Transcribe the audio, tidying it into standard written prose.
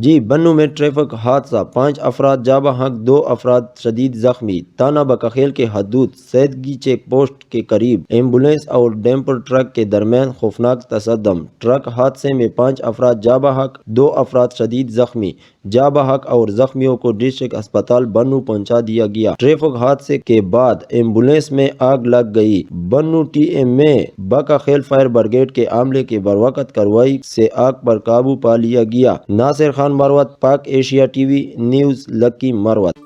जी, बन्नू में ट्रैफिक हादसा, 5 अफराद जाँ बहक, 2 अफराद शदीद जख्मी। ताना बकखेल के हदूद सैदगी चेक पोस्ट के करीब एम्बुलेंस और डैम्पर ट्रक के दरमियान खौफनाक तसद्दम। ट्रक हादसे में 5 अफराद जाँ बहक, 2 अफराद शदीद जख्मी। जाँ बहक और जख्मियों को डिस्ट्रिक्ट अस्पताल बन्नू पहुंचा दिया गया। ट्रैफिक हादसे के बाद एम्बुलेंस में आग लग गई। बन्नू टीएम में बकखेल फायर ब्रिगेड के अमले के बरवकत कार्रवाई से आग पर काबू पा लिया गया। नासिर खान मरवत, पाक Asia TV news, lucky Marwat.